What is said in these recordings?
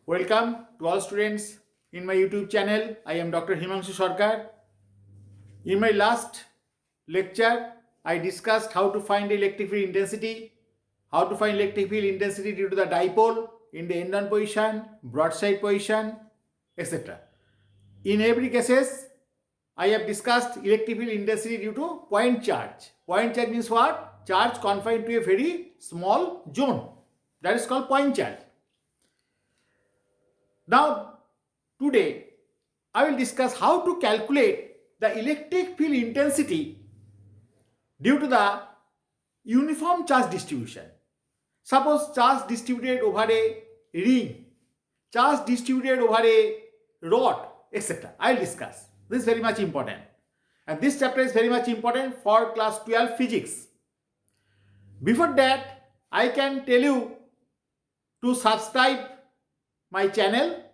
Welcome to all students in my YouTube channel. I am Dr. Himanshu Sarkar. In my last lecture, I discussed how to find electric field intensity, how to find electric field intensity due to the dipole in the end-on position, broadside position, etc. In every cases, I have discussed electric field intensity due to point charge. Point charge means what? Charge confined to a very small zone. That is called point charge. Now, today I will discuss how to calculate the electric field intensity due to the uniform charge distribution. Suppose charge distributed over a ring, charge distributed over a rod, etc. I will discuss. This is very much important. And this chapter is very much important for class 12 physics. Before that, I can tell you to subscribe my channel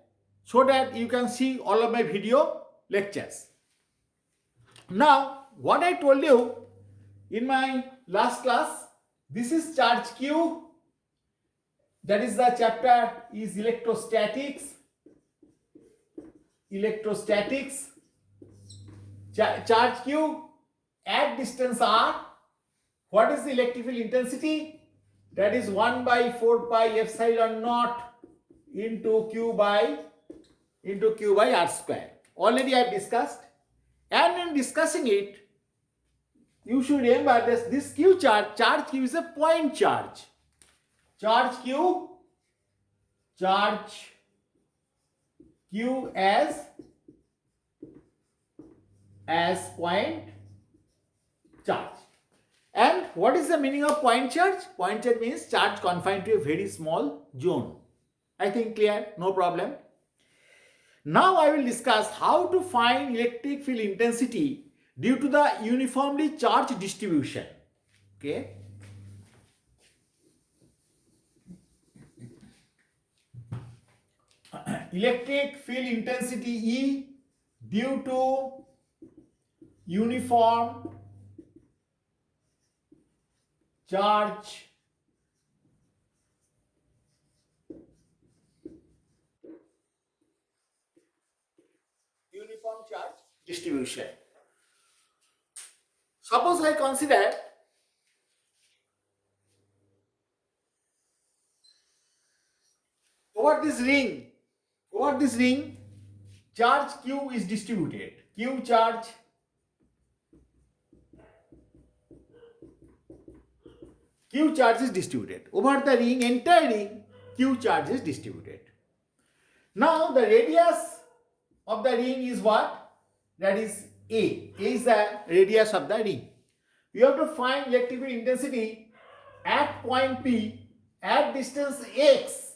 so that you can see all of my video lectures. Now, what I told you in my last class, this is charge Q. That is the chapter is electrostatics. Electrostatics. Charge Q at distance R. What is the electric field intensity? That is 1 by 4 pi epsilon naught into Q by R square. Already I have discussed, and in discussing it, you should remember this Q charge Q is a point charge. Charge Q as point charge. And what is the meaning of point charge? Point charge means charge confined to a very small zone. I think clear, no problem. Now I will discuss how to find electric field intensity due to the uniformly charged distribution. Okay. Electric field intensity E due to uniform charge distribution. Suppose I consider over this ring, charge Q is distributed. Q charge is distributed. Over the ring, entire ring, Q charge is distributed. Now the radius of the ring is what? That is A. A is the radius of the ring. You have to find electric field intensity at point P at distance x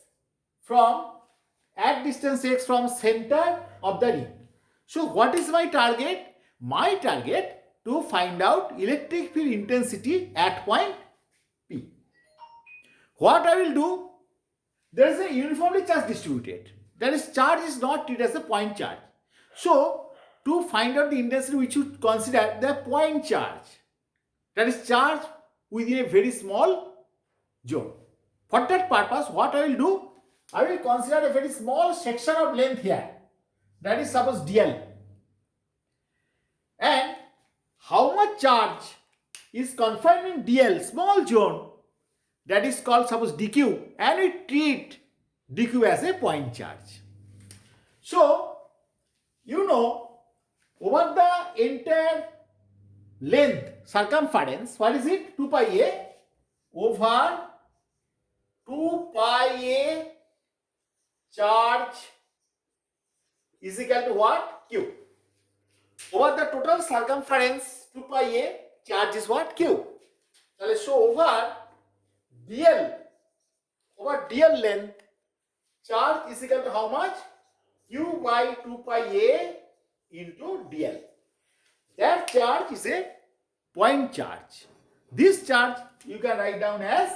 from center of the ring. So what is my target? My target to find out electric field intensity at point P. What I will do? There is a uniformly charge distributed. That is, charge is not treated as a point charge. So to find out the intensity, we should consider the point charge. That is charge within a very small zone. For that purpose, what I will do? I will consider a very small section of length here. That is suppose dl. And how much charge is confined in dl, small zone, that is called suppose dq, and we treat dq as a point charge. So, you know, over the entire length, circumference, what is it? 2 pi a over 2 pi a charge is equal to what? Q. Over the total circumference 2 pi a charge is what? Q. So over dl length, charge is equal to how much? Q by 2 pi a into dl. That charge is a point charge. This charge you can write down as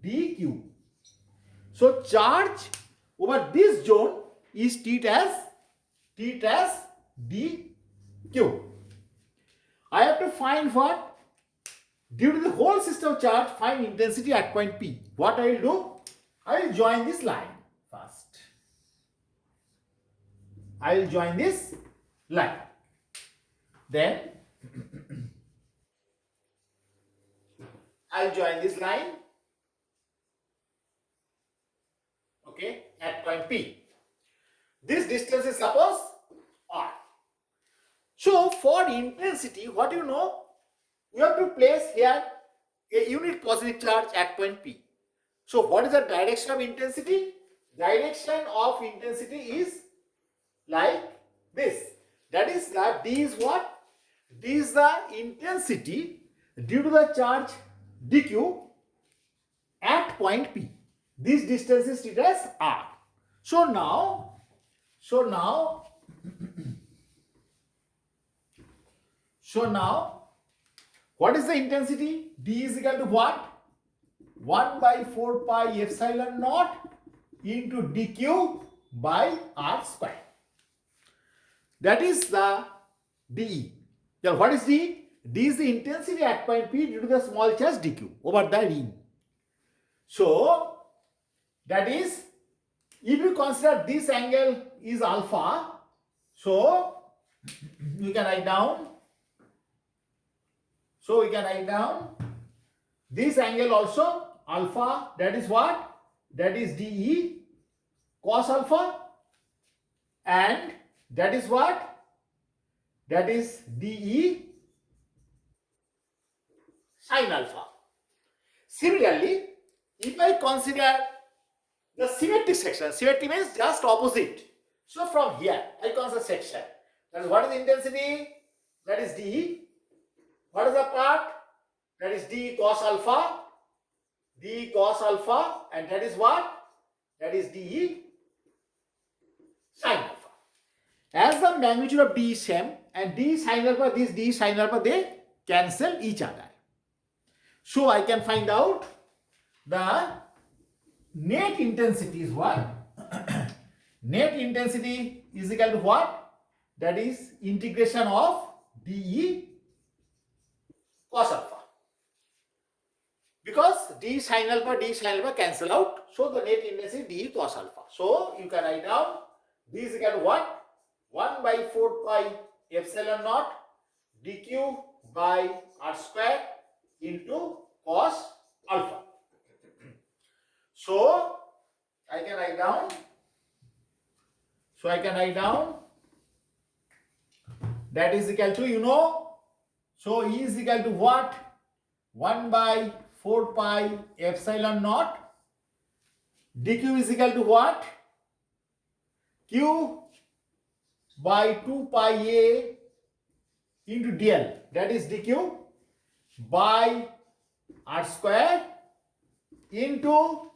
dq. So charge over this zone is treated as dq. I have to find what? Due to the whole system charge, find intensity at point P. What I will do? I will join this line first. I will join this line. Then I will join this line, okay, at point P. This distance is suppose R. So for intensity, what you know, we have to place here a unit positive charge at point P. So what is the direction of intensity? Direction of intensity is like this. That is that D is what? D is the intensity due to the charge dq at point P. This distance is treated as R. So now, so now, what is the intensity? D is equal to what? 1 by 4 pi epsilon naught into dq by r square. That is the dE. Now what is d? D is the intensity at point P due to the small charge dq over the ring. So that is, if you consider this angle is alpha, so we can write down. So we can write down this angle also alpha. That is what? That is dE cos alpha, and that is what? That is dE sin alpha. Similarly, if I consider the symmetric section, symmetry means just opposite. So from here, I consider section. That is what is the intensity? That is dE. What is the part? That is d cos alpha, and that is what? That is dE sin alpha. As the magnitude of d is same and d sin alpha, this d sin alpha, they cancel each other. So I can find out the net intensity is what? Net intensity is equal to what? That is integration of dE cos alpha. Because d sin alpha cancel out. So the net intensity dE cos alpha. So you can write down d is equal to what? 1 by 4 pi epsilon naught dq by r square into cos alpha. So I can write down. That is equal to, you know, so E is equal to what? 1 by 4 pi epsilon naught dq is equal to what? Q by 2 pi a into dl, that is dq by r square into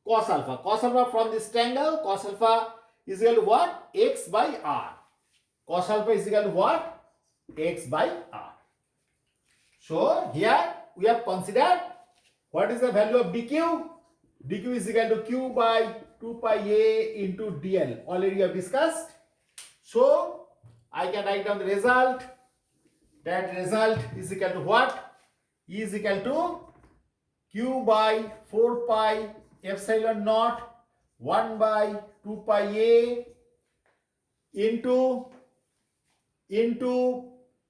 cos alpha. Cos alpha from this triangle, cos alpha is equal to what? X by r. Cos alpha is equal to what? X by r. So here we have considered what is the value of dq? dq is equal to q by 2 pi a into dl. Already we have discussed. So I can write down the result. That result is equal to what? E is equal to q by 4 pi epsilon naught 1 by 2 pi a into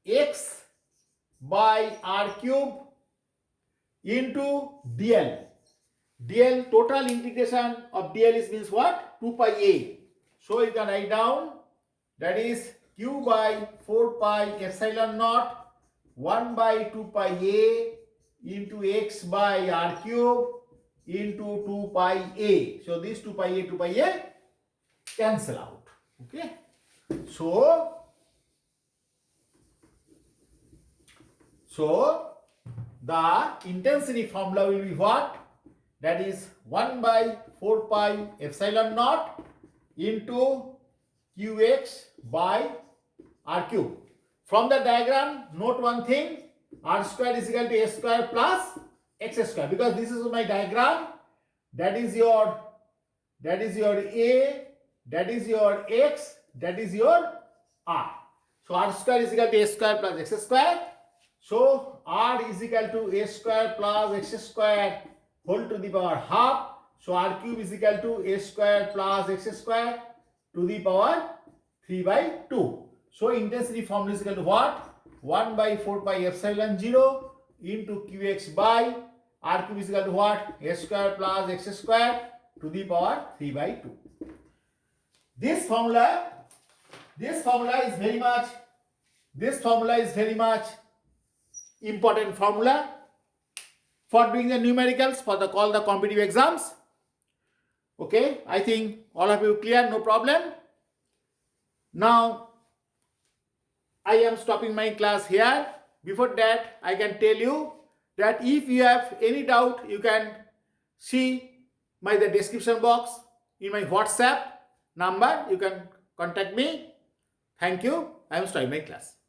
x by r cube into dl. dl, total integration of dl is means what? 2 pi a. So you can write down that is q by 4 pi epsilon naught 1 by 2 pi a into x by r cube into 2 pi a. So this 2 pi a cancel out. Okay. So the intensity formula will be what? That is 1 by 4 pi epsilon naught into qx by r cube. From the diagram, note one thing, r square is equal to a square plus x square, because this is my diagram. That is your a, that is your x, that is your r. So r square is equal to a square plus x square. So r is equal to a square plus x square whole to the power half. So r cube is equal to a square plus x square to the power 3 by 2. So intensity formula is equal to what? 1 by 4 pi epsilon 0 into qx by r cube is equal to what? S square plus x square to the power 3 by 2. This formula is very much important formula for doing the numericals for all the competitive exams. Okay, I think all of you clear, no problem. Now I am stopping my class here. Before that, I can tell you that if you have any doubt, you can see the description box in my WhatsApp number. You can contact me. Thank you. I am stopping my class.